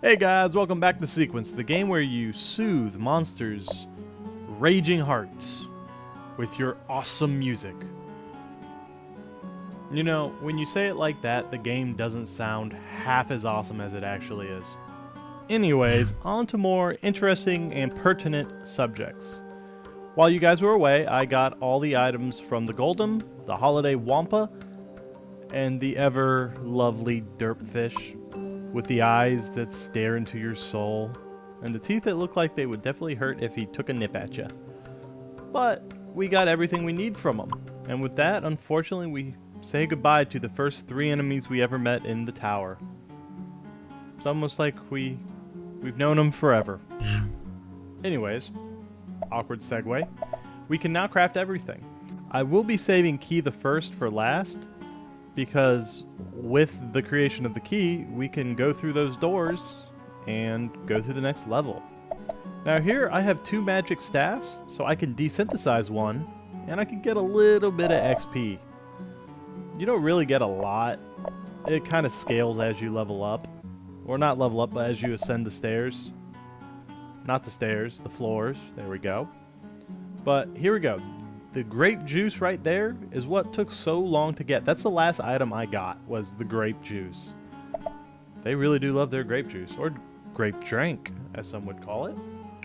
Hey guys, welcome back to Sequence, the game where you soothe monsters' raging hearts with your awesome music. You know, when you say it like that, the game doesn't sound half as awesome as it actually is. Anyways, on to more interesting and pertinent subjects. While you guys were away, I got all the items from the Golem, the Holiday Wampa, and the ever lovely Derpfish, with the eyes that stare into your soul, and the teeth that look like they would definitely hurt if he took a nip at you. But we got everything we need from him, and with that, unfortunately, we say goodbye to the first 3 enemies we ever met in the tower. It's almost like we've known them forever. Anyways, awkward segue. We can now craft everything. I will be saving key the first for last, because with the creation of the key, we can go through those doors and go through the next level. Now here I have 2 magic staffs, so I can desynthesize one, and I can get a little bit of XP. You don't really get a lot. It kind of scales as you level up. Or not level up, but as you ascend the stairs. Not the stairs, the floors. There we go. But here we go. The grape juice right there is what took so long to get. That's the last item I got, was the grape juice. They really do love their grape juice, or grape drink, as some would call it.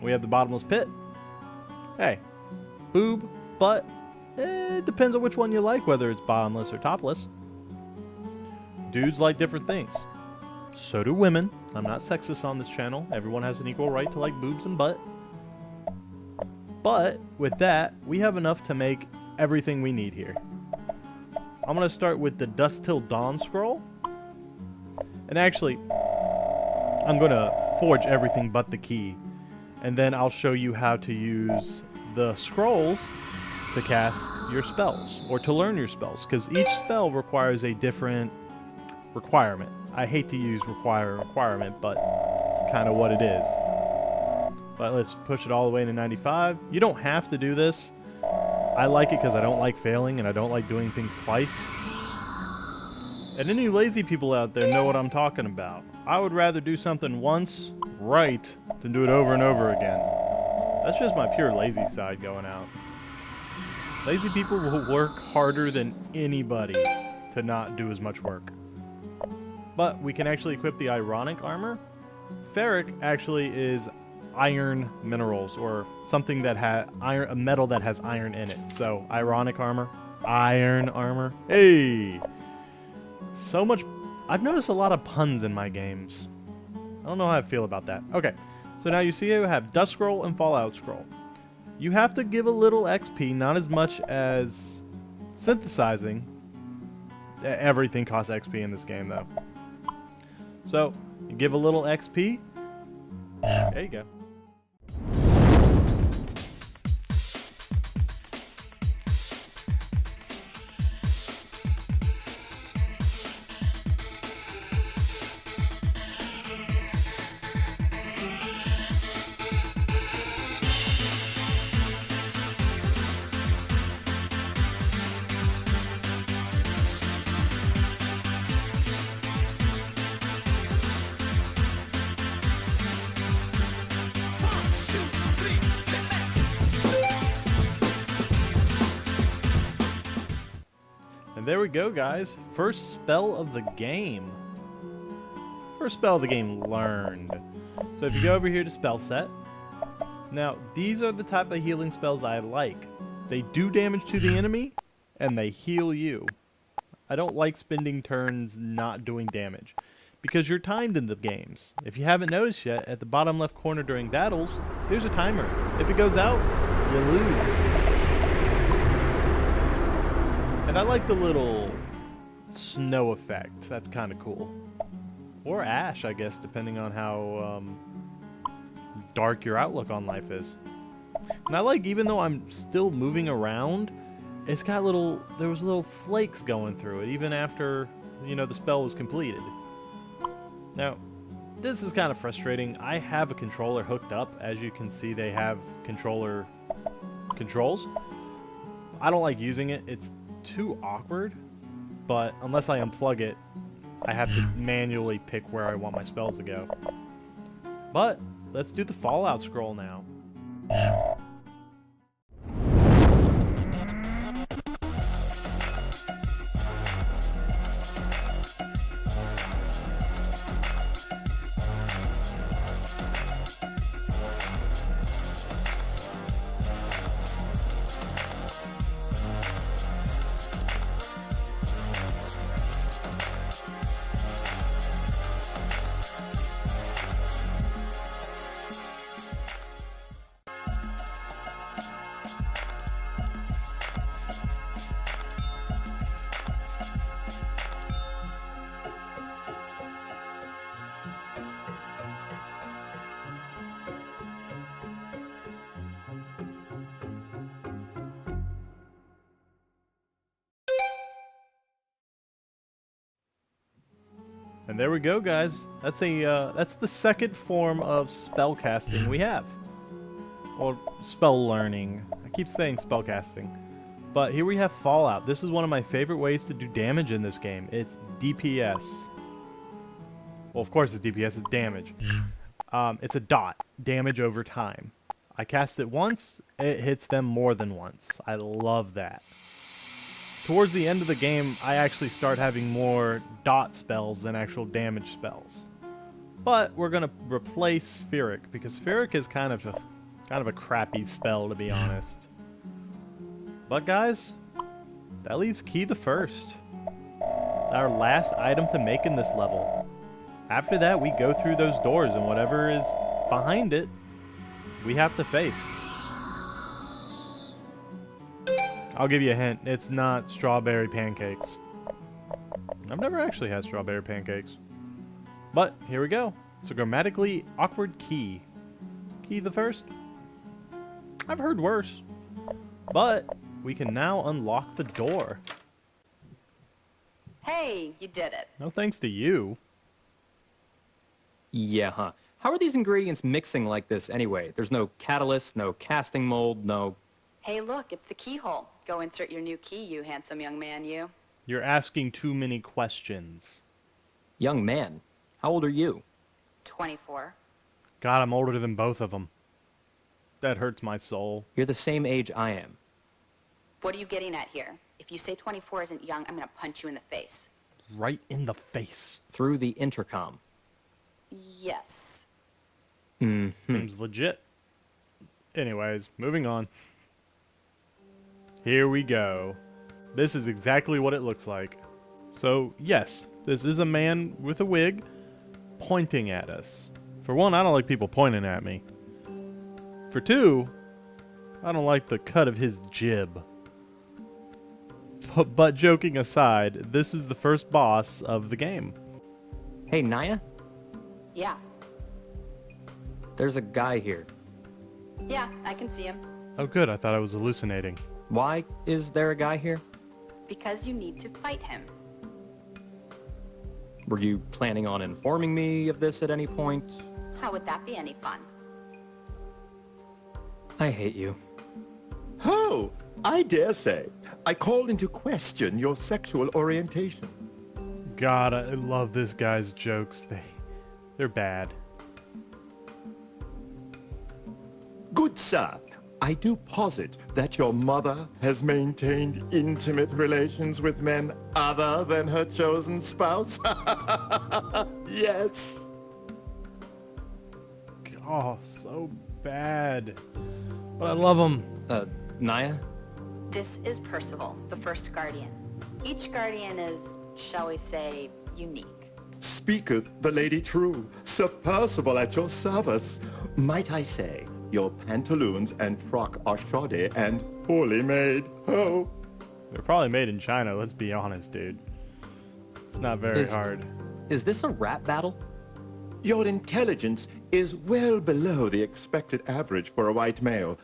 We have the bottomless pit. Hey, boob, butt, it depends on which one you like, whether it's bottomless or topless. Dudes like different things. So do women. I'm not sexist on this channel. Everyone has an equal right to like boobs and butt. But with that, we have enough to make everything we need here. I'm going to start with the Dusk Till Dawn scroll. And actually, I'm going to forge everything but the key. And then I'll show you how to use the scrolls to cast your spells, or to learn your spells, because each spell requires a different requirement. I hate to use requirement, but it's kind of what it is. But let's push it all the way into 95. You don't have to do this. I like it because I don't like failing and I don't like doing things twice. And any lazy people out there know what I'm talking about. I would rather do something once right than do it over and over again. That's just my pure lazy side going out. Lazy people will work harder than anybody to not do as much work. But we can actually equip the ironic armor. Ferric actually is iron minerals, or something that has iron, a metal that has iron in it. So ironic armor, iron armor. Hey, so much. I've noticed a lot of puns in my games. I don't know how I feel about that. Okay, so now you see I have Dust Scroll and Fallout Scroll. You have to give a little XP, not as much as synthesizing. Everything costs XP in this game though. So you give a little XP. There you go. And there we go, guys. First spell of the game. First spell of the game learned. So if you go over here to spell set. Now, these are the type of healing spells I like. They do damage to the enemy, and they heal you. I don't like spending turns not doing damage, because you're timed in the games. If you haven't noticed yet, at the bottom left corner during battles, there's a timer. If it goes out, you lose. And I like the little snow effect. That's kind of cool. Or ash, I guess, depending on how dark your outlook on life is. And I like, even though I'm still moving around, it's got there was little flakes going through it, even after, you know, the spell was completed. Now, this is kind of frustrating. I have a controller hooked up. As you can see, they have controller controls. I don't like using it. It's too awkward, but unless I unplug it, I have to manually pick where I want my spells to go. But let's do the Fallout scroll now. And there we go, guys. That's the second form of spell casting we have, or spell learning. I keep saying spell casting, but here we have Fallout. This is one of my favorite ways to do damage in this game. It's DPS. Well, of course it's DPS. It's damage. It's a dot damage over time. I cast it once, it hits them more than once. I love that. Towards the end of the game, I actually start having more dot spells than actual damage spells. But we're gonna replace Spheric, because Spheric is kind of a crappy spell, to be honest. But guys, that leaves Key the First, our last item to make in this level. After that, we go through those doors, and whatever is behind it, we have to face. I'll give you a hint. It's not strawberry pancakes. I've never actually had strawberry pancakes. But here we go. It's a grammatically awkward key. Key the First? I've heard worse. But we can now unlock the door. Hey, you did it. No thanks to you. Yeah, huh. How are these ingredients mixing like this anyway? There's no catalyst, no casting mold, no... Hey, look, it's the keyhole. Go insert your new key, you handsome young man, you. You're asking too many questions. Young man, how old are you? 24. God, I'm older than both of them. That hurts my soul. You're the same age I am. What are you getting at here? If you say 24 isn't young, I'm gonna punch you in the face. Right in the face. Through the intercom. Yes. Seems legit. Anyways, moving on. Here we go. This is exactly what it looks like. So, yes, this is a man with a wig pointing at us. For one, I don't like people pointing at me. For two, I don't like the cut of his jib. But joking aside, this is the first boss of the game. Hey, Naya? Yeah. There's a guy here. Yeah, I can see him. Oh good, I thought I was hallucinating. Why is there a guy here? Because you need to fight him. Were you planning on informing me of this at any point? How would that be any fun? I hate you. Oh, I dare say. I called into question your sexual orientation. God, I love this guy's jokes. They're bad. Good sir, I do posit that your mother has maintained intimate relations with men other than her chosen spouse. Yes. Oh, so bad. But I love him. Naya? This is Percival, the first guardian. Each guardian is, shall we say, unique. Speaketh the lady true, Sir Percival at your service. Might I say, your pantaloons and frock are shoddy and poorly made. Oh. They're probably made in China, let's be honest, dude. It's not very hard. Is this a rap battle? Your intelligence is well below the expected average for a white male.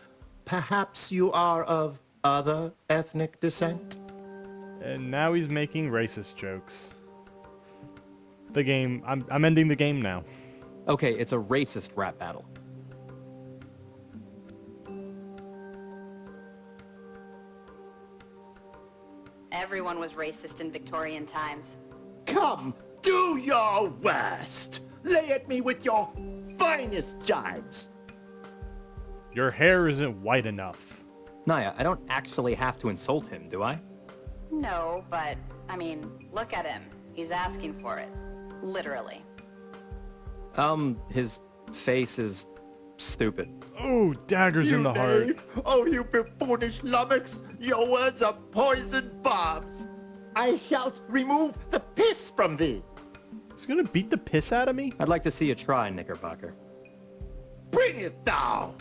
Perhaps you are of other ethnic descent? And now he's making racist jokes. The game, I'm ending the game now. Okay, it's a racist rap battle. Everyone was racist in Victorian times. Come, do your worst. Lay at me with your finest jibes. Your hair isn't white enough. Naya, I don't actually have to insult him, do I? No, but, I mean, look at him. He's asking for it. Literally. His face is stupid. Oh, daggers in the heart. knave. Oh, you buffoonish lummox. Your words are poisoned barbs. I shall remove the piss from thee. He's gonna beat the piss out of me? I'd like to see you try, Knickerbocker. Bring it thou.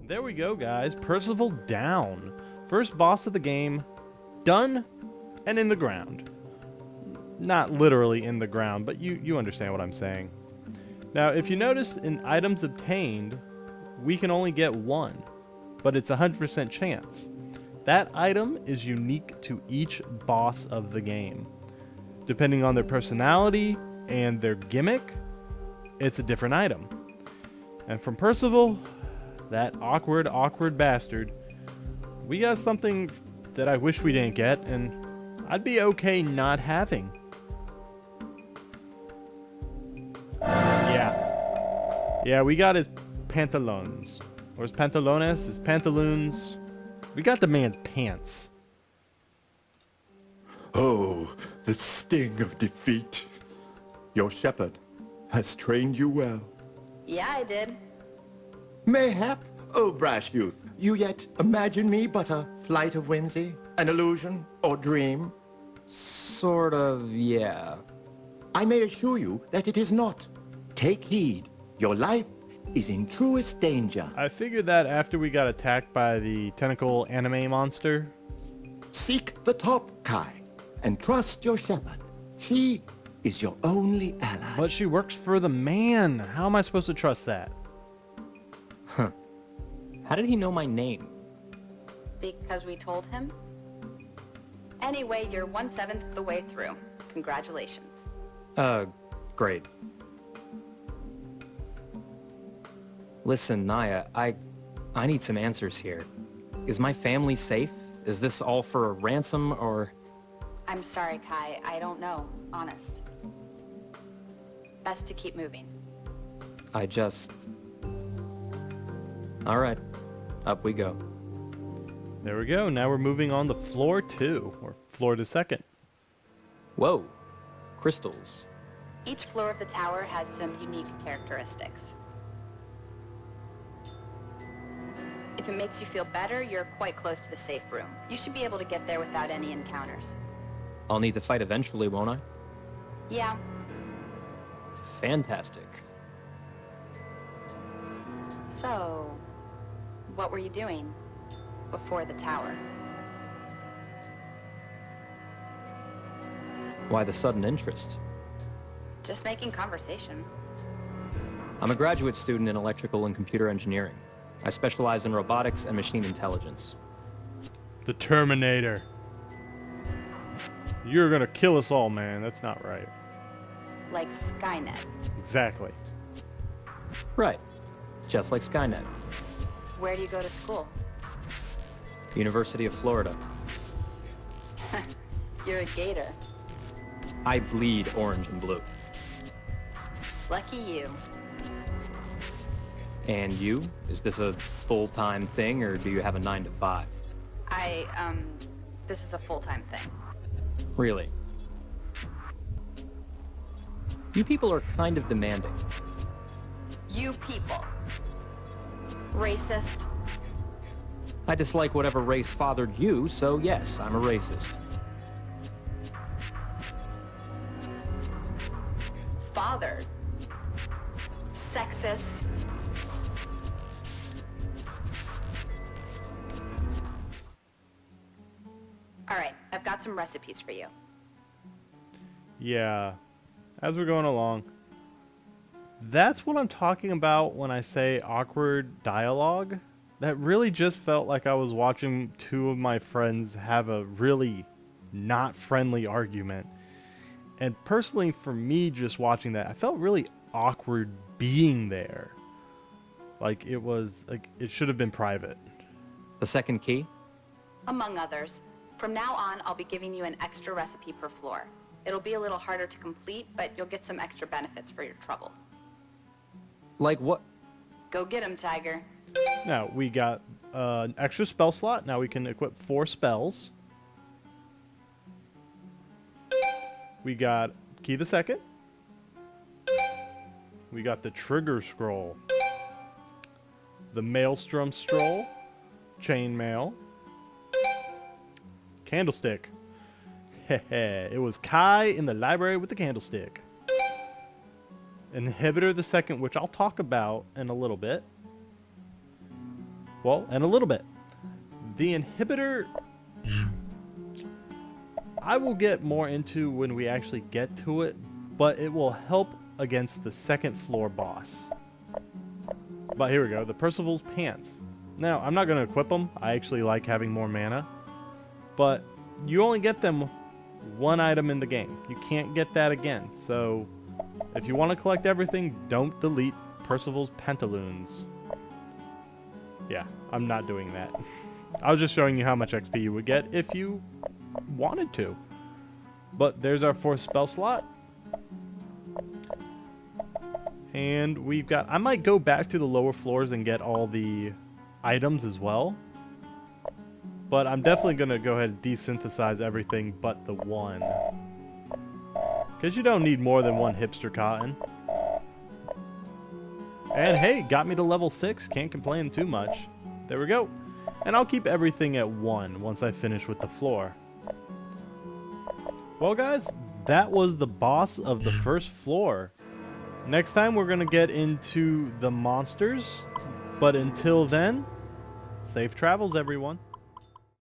There we go, guys. Percival down. First boss of the game, done and in the ground. Not literally in the ground, but you understand what I'm saying. Now, if you notice in items obtained, we can only get one, but it's a 100% chance. That item is unique to each boss of the game. Depending on their personality and their gimmick, it's a different item. And from Percival, that awkward bastard, we got something that I wish we didn't get, and I'd be okay not having. Yeah, we got his pantalones. Or his pantalones, his pantaloons. We got the man's pants. Oh, the sting of defeat. Your shepherd has trained you well. Yeah, I did. Mayhap, oh brash youth, you yet imagine me but a flight of whimsy, an illusion, or dream? Sort of, yeah. I may assure you that it is not. Take heed. Your life is in truest danger. I figured that after we got attacked by the tentacle anime monster. Seek the top, Kai, and trust your shepherd. She is your only ally. But she works for the man. How am I supposed to trust that? Huh. How did he know my name? Because we told him. Anyway, you're 1/7 the way through. Congratulations. Great. Listen, Naya, I need some answers here. Is my family safe? Is this all for a ransom, or... I'm sorry, Kai. I don't know. Honest. Best to keep moving. I just... Alright, up we go. There we go. Now we're moving on to floor 2, or floor to second. Whoa, crystals. Each floor of the tower has some unique characteristics. If it makes you feel better, you're quite close to the safe room. You should be able to get there without any encounters. I'll need to fight eventually, won't I? Yeah. Fantastic. So, what were you doing before the tower? Why the sudden interest? Just making conversation. I'm a graduate student in electrical and computer engineering. I specialize in robotics and machine intelligence. The Terminator. You're gonna kill us all, man. That's not right. Like Skynet. Exactly. Right. Just like Skynet. Where do you go to school? University of Florida. You're a gator. I bleed orange and blue. Lucky you. And you? Is this a full-time thing, or do you have a 9 to 5? This is a full-time thing. Really? You people are kind of demanding. You people. Racist. I dislike whatever race fathered you, so yes, I'm a racist. Fathered. Sexist. All right, I've got some recipes for you. Yeah, as we're going along, that's what I'm talking about when I say awkward dialogue. That really just felt like I was watching two of my friends have a really not friendly argument. And personally, for me, just watching that, I felt really awkward being there. Like it should have been private. The second key? Among others. From now on, I'll be giving you an extra recipe per floor. It'll be a little harder to complete, but you'll get some extra benefits for your trouble. Like what? Go get 'em, Tiger. Now, we got an extra spell slot. Now we can equip 4 spells. We got Key the Second. We got the Trigger Scroll. The Maelstrom Scroll. Chainmail. Candlestick. It was Kai in the library with the candlestick. Inhibitor the Second, which I'll talk about in a little bit. Well, in a little bit. The inhibitor, I will get more into when we actually get to it, but it will help against the second floor boss. But here we go, the Percival's Pants. Now, I'm not going to equip them. I actually like having more mana. But you only get them one item in the game. You can't get that again. So, if you want to collect everything, don't delete Percival's Pantaloons. Yeah, I'm not doing that. I was just showing you how much XP you would get if you wanted to. But there's our 4th spell slot. And we've got... I might go back to the lower floors and get all the items as well. But I'm definitely going to go ahead and desynthesize everything but the one. Because you don't need more than one hipster cotton. And hey, got me to level 6. Can't complain too much. There we go. And I'll keep everything at 1 once I finish with the floor. Well guys, that was the boss of the first floor. Next time we're going to get into the monsters. But until then, safe travels everyone.